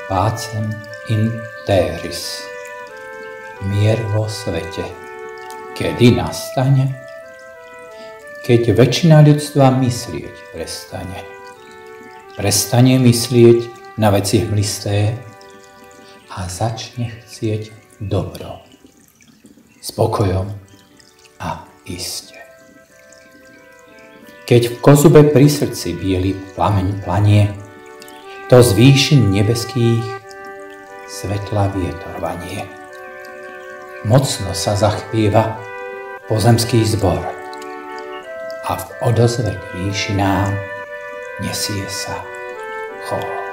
Pacem in terris. Mier vo svete. Kedy nastane? Keď väčšina ľudstva myslieť prestane. Prestane myslieť na veci hmlisté a začne chcieť dobro, spokojom a iste. Keď v kozube pri srdci biely plameň planie, to z výšin nebeských svetla vietor vanie. Mocno sa zachvieva pozemský zbor a v odozve k výšinám nesie sa chor.